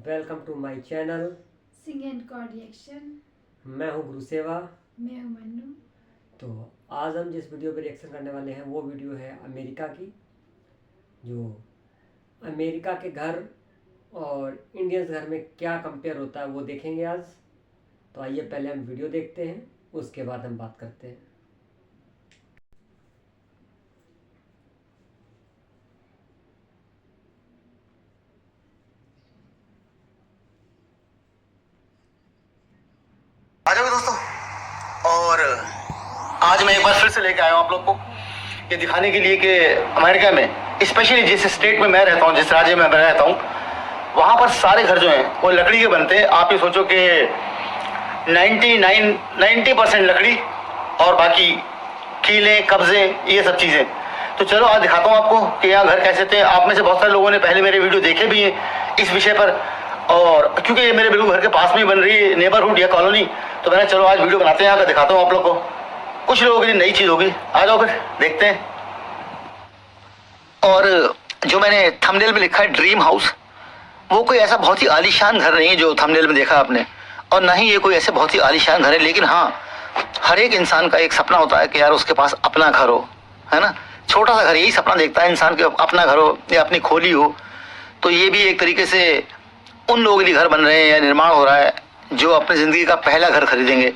Welcome to my channel sing and chord reaction. मैं हूं गुरुसेवा। मैं हूं मन्नू। तो आज हम जिस वीडियो पे रिएक्शन करने वाले हैं वो वीडियो है अमेरिका की। जो अमेरिका के घर और इंडियंस घर में क्या कंपेयर होता है वो देखेंगे आज। तो आइए पहले हम वीडियो देखते हैं, उसके बाद हम बात करते हैं। आ जाओगे दोस्तों। और आज मैं एक बार फिर से लेके आया हूँ आप लोग को ये दिखाने के लिए कि अमेरिका में स्पेशली जिस स्टेट में मैं रहता हूँ, जिस राज्य में मैं रहता हूँ, वहाँ पर सारे घर जो हैं वो लकड़ी के बनते हैं। आप ये सोचो कि 90% लकड़ी और बाकी कीले कब्जे ये सब चीज़ें। तो चलो आज दिखाता हूँ आपको कि यहाँ घर कैसे थे। आप में से बहुत सारे लोगों ने पहले मेरे वीडियो देखे भी हैं इस विषय पर, और क्योंकि ये मेरे बिल्कुल घर के पास में बन रही है नेबरहुड या कॉलोनी, तो मैंने चलो आज वीडियो बनाते हैं, यहाँ का दिखाता हूँ आप लोग को। कुछ लोगों के लिए नई चीज़ होगी। आ जाओ फिर देखते हैं। और जो मैंने थंबनेल में लिखा है ड्रीम हाउस, वो कोई ऐसा बहुत ही आलीशान घर नहीं है जो थंबनेल में देखा आपने, और ना ही ये कोई ऐसे बहुत ही आलीशान घर है। लेकिन हाँ, हर एक इंसान का एक सपना होता है कि यार उसके पास अपना घर हो, है ना। छोटा सा घर, यही सपना देखता है इंसान के, अपना घर हो या अपनी खोली हो। तो ये भी एक तरीके से उन लोगों के लिए घर बन रहे हैं या निर्माण हो रहा है जो अपनी ज़िंदगी का पहला घर खरीदेंगे।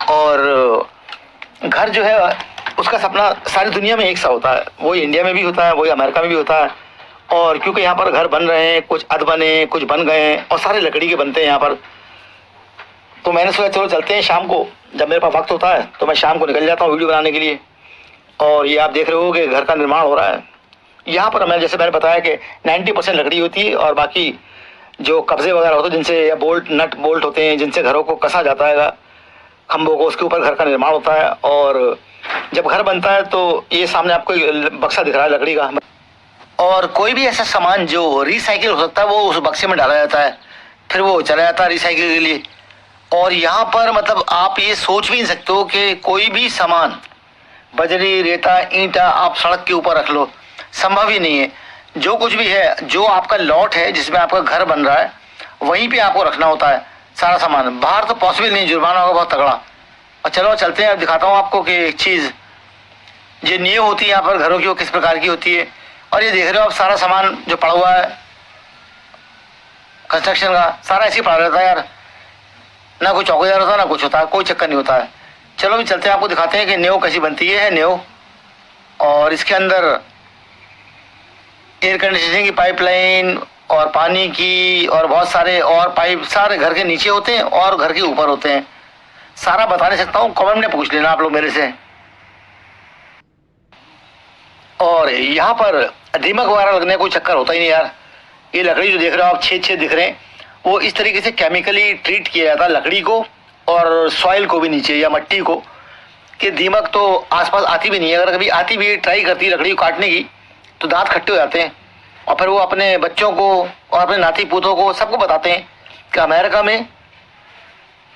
और घर जो है उसका सपना सारी दुनिया में एक सा होता है, वही इंडिया में भी होता है, वही अमेरिका में भी होता है। और क्योंकि यहाँ पर घर बन रहे हैं, कुछ अध बने कुछ बन गए हैं और सारे लकड़ी के बनते हैं यहाँ पर, तो मैंने सोचा चलो चलते हैं शाम को, जब मेरे पास वक्त होता है तो मैं शाम को निकल जाता हूँ वीडियो बनाने के लिए। और ये आप देख रहे हो कि घर का निर्माण हो रहा है यहाँ पर। जैसे मैंने बताया कि 90% लकड़ी होती है और बाकी जो कब्जे वगैरह होते हैं जिनसे, या बोल्ट नट बोल्ट होते हैं जिनसे घरों को कसा जाता है खंभों को, उसके ऊपर घर का निर्माण होता है। और जब घर बनता है तो ये सामने आपको बक्सा दिख रहा है लकड़ी का, और कोई भी ऐसा सामान जो रिसाइकिल हो सकता है वो उस बक्से में डाला जाता है, फिर वो चला जाता है रिसाइकिल के लिए। और यहाँ पर मतलब आप ये सोच भी नहीं सकते हो कि कोई भी सामान, बजरी रेता ईंटा आप सड़क के ऊपर रख लो, संभव ही नहीं है। जो कुछ भी है, जो आपका लॉट है जिसमें आपका घर बन रहा है, वहीं पे आपको रखना होता है सारा सामान। बाहर तो पॉसिबल नहीं, जुर्माना होगा बहुत तगड़ा। और चलो चलते हैं, अब दिखाता हूँ आपको कि एक चीज़ जो नींव होती है यहाँ पर घरों की वो किस प्रकार की होती है। और ये देख रहे हो आप सारा सामान जो पड़ा हुआ है कंस्ट्रक्शन का, सारा ऐसे ही पड़ा रहता है यार, ना कोई चौकीदार होता है ना कुछ होता है, कोई चक्कर नहीं होता है। चलो भी चलते हैं, आपको दिखाते हैं कि नींव कैसी बनती है नींव। और इसके अंदर एयर कंडीशनिंग की पाइपलाइन और पानी की और बहुत सारे और पाइप सारे घर के नीचे होते हैं और घर के ऊपर होते हैं। सारा बता नहीं सकता हूँ, कमेंट में पूछ लेना आप लोग मेरे से। और यहाँ पर दीमक वगैरह लगने का कोई चक्कर होता ही नहीं यार। ये लकड़ी जो देख रहे हो आप, छेद छेद दिख रहे हैं, वो इस तरीके से केमिकली ट्रीट किया जाता है लकड़ी को और सॉइल को भी नीचे या मट्टी को, कि दीमक तो आसपास आती भी नहीं है। अगर कभी आती भी ट्राई करती है लकड़ी को काटने की तो दांत खट्टे हो जाते हैं, और फिर वो अपने बच्चों को और अपने नाती पोतों को सबको बताते हैं कि अमेरिका में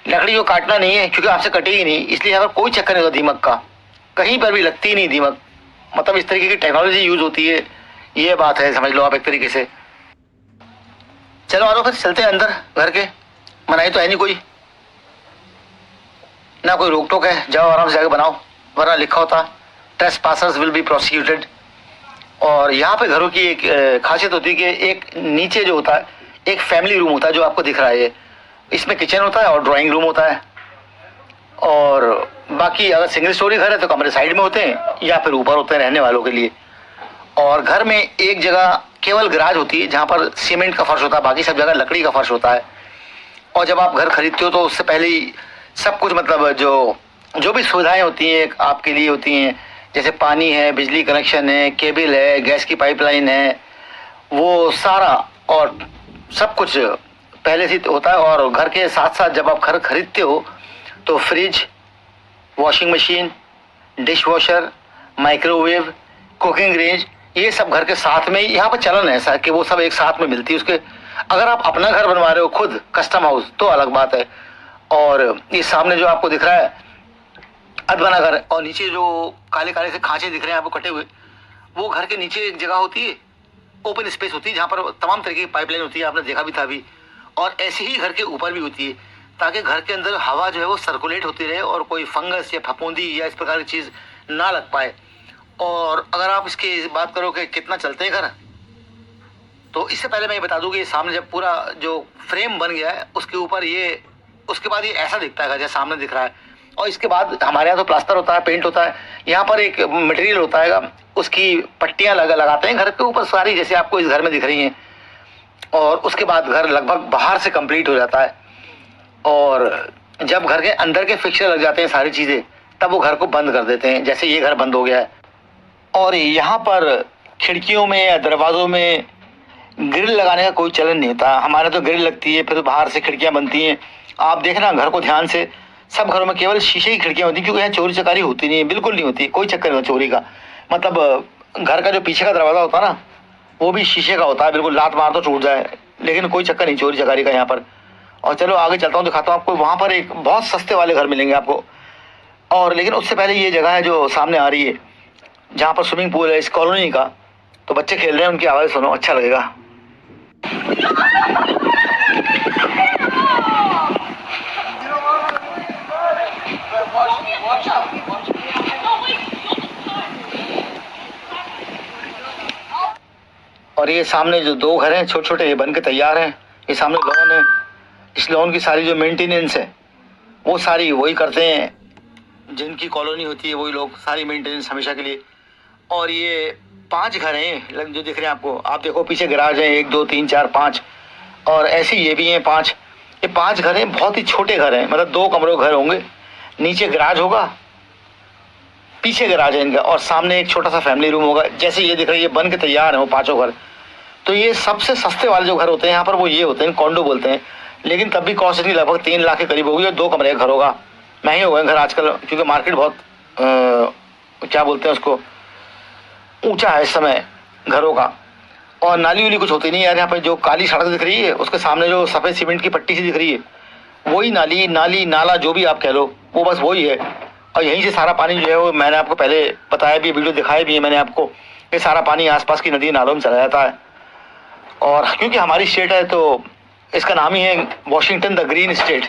लकड़ी को काटना नहीं है क्योंकि आपसे कटेगी नहीं, इसलिए यहाँ पर कोई चक्कर नहीं होता दीमक का, कहीं पर भी लगती नहीं दीमक। मतलब इस तरीके की टेक्नोलॉजी यूज होती है, ये बात है, समझ लो आप एक तरीके से। चलो आ जाओ फिर चलते हैं अंदर घर के। मनाही तो है नहीं कोई, ना कोई रोक टोक है, जाओ आराम से जाके बनाओ, वरना लिखा होता ट्रेसपासर्स विल बी प्रोसिक्यूटेड। और यहाँ पे घरों की एक खासियत होती है कि एक नीचे जो होता है एक फैमिली रूम होता है जो आपको दिख रहा है, इसमें किचन होता है और ड्राइंग रूम होता है। और बाकी अगर सिंगल स्टोरी घर है तो कमरे साइड में होते हैं या फिर ऊपर होते हैं रहने वालों के लिए। और घर में एक जगह केवल गैराज होती है जहाँ पर सीमेंट का फर्श होता है, बाकी सब जगह लकड़ी का फर्श होता है। और जब आप घर खरीदते हो तो उससे पहले ही सब कुछ, मतलब जो भी सुविधाएं होती हैं आपके लिए होती हैं, जैसे पानी है, बिजली कनेक्शन है, केबल है, गैस की पाइपलाइन है, वो सारा और सब कुछ पहले से होता है। और घर के साथ साथ जब आप घर खरीदते हो तो fridge, washing machine, dish washer, microwave, cooking range, ये सब घर के साथ में ही यहाँ पर चलन है ऐसा कि वो सब एक साथ में मिलती है उसके। अगर आप अपना घर बनवा रहे हो खुद कस्टम हाउस तो अलग बात है। और ये सामने जो आपको दिख रहा है अधबना घर, और नीचे जो काले काले से खांचे दिख रहे हैं आपको कटे हुए, वो घर के नीचे एक जगह होती है, ओपन स्पेस होती है जहाँ पर तमाम तरीके की पाइपलाइन होती है, आपने देखा भी था अभी। और ऐसे ही घर के ऊपर भी होती है, ताकि घर के अंदर हवा जो है वो सर्कुलेट होती रहे और कोई फंगस या फफूंदी या इस प्रकार की चीज़ ना लग पाए। और अगर आप इसकी बात करो कि कितना चलते हैं घर, तो इससे पहले मैं ये बता दूं कि सामने जब पूरा जो फ्रेम बन गया है उसके ऊपर ये, उसके बाद ये ऐसा दिखता है जैसे सामने दिख रहा है। और इसके बाद हमारे यहाँ तो प्लास्टर होता है, पेंट होता है, यहाँ पर एक मटेरियल होता है, उसकी पट्टियाँ लगाते हैं घर के ऊपर सारी, जैसे आपको इस घर में दिख रही हैं। और उसके बाद घर लगभग बाहर से कंप्लीट हो जाता है। और जब घर के अंदर के फिक्सचर लग जाते हैं सारी चीज़ें, तब वो घर को बंद कर देते हैं, जैसे ये घर बंद हो गया है। और यहाँ पर खिड़कियों में या दरवाज़ों में ग्रिल लगाने का कोई चलन नहीं होता। हमारे तो ग्रिल लगती है, फिर तो बाहर से खिड़कियाँ बनती हैं। आप देखना घर को ध्यान से, सब घरों में केवल शीशे की खिड़कियाँ होती हैं, क्योंकि यहाँ चोरी चकारी होती नहीं है, बिल्कुल नहीं होती, कोई चक्कर नहीं होता चोरी का। मतलब घर का जो पीछे का दरवाज़ा होता है ना, वो भी शीशे का होता है, बिल्कुल लात मार तो टूट जाए, लेकिन कोई चक्कर नहीं चोरी चकारी का यहाँ पर। और चलो आगे चलता हूँ, दिखाता हूँ आपको। वहाँ पर एक बहुत सस्ते वाले घर मिलेंगे आपको। और लेकिन उससे पहले ये जगह है जो सामने आ रही है, जहाँ पर स्विमिंग पूल है इस कॉलोनी का। तो बच्चे खेल रहे हैं, उनकी आवाज़ सुनो, अच्छा लगेगा। और ये सामने जो दो घर हैं छोटे छोटे, ये बन के तैयार हैं। ये सामने लॉन है, इस लॉन की सारी जो मेंटेनेंस है वो सारी वही करते हैं, जिनकी कॉलोनी होती है वही लोग, सारी मेंटेनेंस हमेशा के लिए। और ये 5 घर हैं जो दिख रहे हैं आपको। आप देखो पीछे गैराज है, 1 2 3 4 5, और ऐसे ये भी हैं 5। ये 5 घर हैं, बहुत ही छोटे घर हैं, मतलब 2 कमरों घर होंगे। नीचे गैराज होगा, पीछे गैराज है इनका, और सामने एक छोटा सा फैमिली रूम होगा। जैसे ये दिख रही है, ये बन के तैयार है वो 5 घर। तो ये सबसे सस्ते वाले जो घर होते हैं यहाँ पर वो ये होते हैं, कॉन्डो बोलते हैं। लेकिन तब भी कॉस्ट इतनी लगभग 3 लाख के करीब होगी, और 2 कमरे का घर होगा। महंगे हो गए घर आजकल, क्योंकि मार्केट बहुत क्या बोलते हैं उसको, ऊंचा है इस समय घरों का। और नाली उली कुछ होती नहीं यार। यहाँ पर जो काली सड़क दिख रही है उसके सामने जो सफ़ेद सीमेंट की पट्टी सी दिख रही है, वही नाली नाला जो भी आप कह लो, वो बस वही है। और यहीं से सारा पानी जो है वो, मैंने आपको पहले बताया भी, वीडियो दिखाया भी है मैंने आपको, ये सारा पानी आसपास की नदी नालों में चला जाता है। और क्योंकि हमारी स्टेट है तो इसका नाम ही है वॉशिंगटन द ग्रीन स्टेट।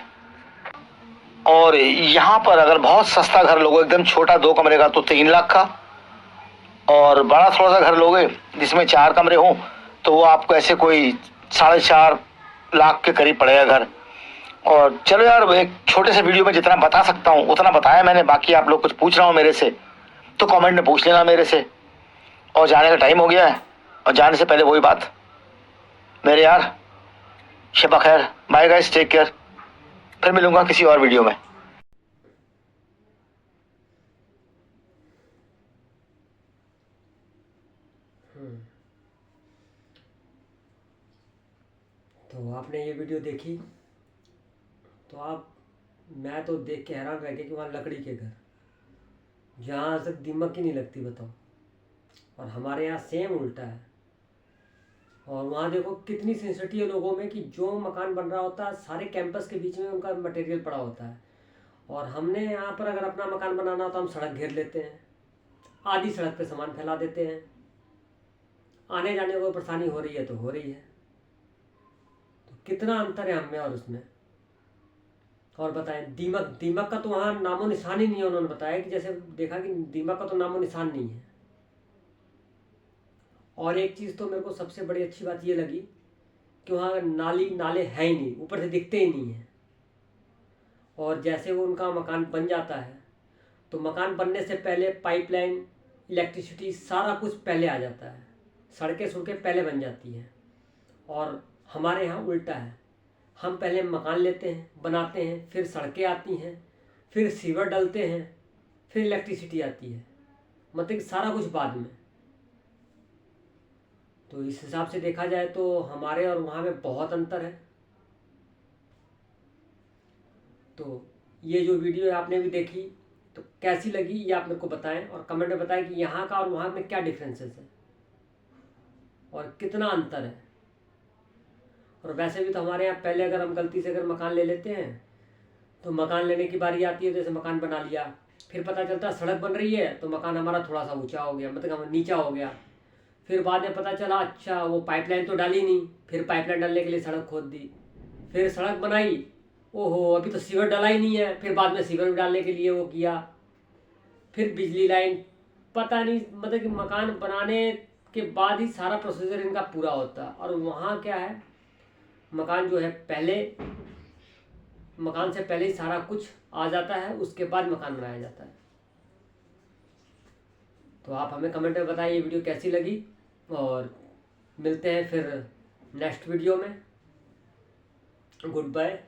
और यहाँ पर अगर बहुत सस्ता घर लोगे, एकदम छोटा 2 कमरे का, तो 3 लाख का। और बड़ा थोड़ा सा घर लोगे जिसमें 4 कमरे हों, तो वो आपको ऐसे कोई 4.5 लाख के करीब पड़ेगा घर। और चलो यार, एक छोटे से वीडियो में जितना बता सकता हूँ उतना बताया मैंने। बाकी आप लोग कुछ पूछ रहा हूँ मेरे से तो कमेंट में पूछ लेना मेरे से। और जाने का टाइम हो गया है, और जाने से पहले वही बात मेरे यार, शबा खैर, बाय गाइस, टेक केयर। फिर मिलूंगा किसी और वीडियो में। तो आपने ये वीडियो देखी तो मैं तो देख के हैरान रह गया कि वहाँ लकड़ी के घर, जहाँ तक दीमक ही नहीं लगती, बताओ। और हमारे यहाँ सेम उल्टा है। और वहाँ देखो कितनी सेंसिटिव है लोगों में, कि जो मकान बन रहा होता है सारे कैंपस के बीच में उनका मटेरियल पड़ा होता है। और हमने यहाँ पर अगर अपना मकान बनाना हो तो हम सड़क घेर लेते हैं, आधी सड़क पे सामान फैला देते हैं। आने जाने को परेशानी हो रही है तो हो रही है। तो कितना अंतर है हम में और उसमें। और बताएं, दीमक का तो वहाँ नामो निशान ही नहीं है। उन्होंने बताया कि जैसे देखा कि दीमक का तो नामो निशान नहीं है। और एक चीज़ तो मेरे को सबसे बड़ी अच्छी बात ये लगी कि वहाँ नाले है ही नहीं, ऊपर से दिखते ही नहीं है। और जैसे वो उनका मकान बन जाता है तो मकान बनने से पहले पाइपलाइन, इलेक्ट्रिसिटी, सारा कुछ पहले आ जाता है, सड़कें पहले बन जाती हैं। और हमारे यहाँ उल्टा है, हम पहले मकान लेते हैं, बनाते हैं, फिर सड़कें आती हैं, फिर सीवर डलते हैं, फिर इलेक्ट्रिसिटी आती है, मतलब कि सारा कुछ बाद में। तो इस हिसाब से देखा जाए तो हमारे और वहाँ में बहुत अंतर है। तो ये जो वीडियो आपने भी देखी तो कैसी लगी ये आप मेरे को बताएं, और कमेंट में बताएं कि यहाँ का और वहाँ में क्या डिफरेंसेस है और कितना अंतर है। और वैसे भी तो हमारे यहाँ पहले अगर हम गलती से अगर मकान ले लेते हैं तो मकान लेने की बारी आती है, जैसे मकान बना लिया, फिर पता चलता है सड़क बन रही है तो मकान हमारा थोड़ा सा ऊंचा हो गया, मतलब नीचा हो गया। फिर बाद में पता चला अच्छा वो पाइपलाइन तो डाली नहीं, फिर पाइपलाइन डालने के लिए सड़क खोद दी, फिर सड़क बनाई, ओहो अभी तो सीवर डाला ही नहीं है, फिर बाद में सीवर डालने के लिए वो किया, फिर बिजली लाइन, पता नहीं मतलब कि मकान बनाने के बाद ही सारा प्रोसीजर इनका पूरा होता है। और वहाँ क्या है, मकान जो है पहले, मकान से पहले ही सारा कुछ आ जाता है, उसके बाद मकान बनाया जाता है। तो आप हमें कमेंट में बताइए ये वीडियो कैसी लगी, और मिलते हैं फिर नेक्स्ट वीडियो में। Good bye.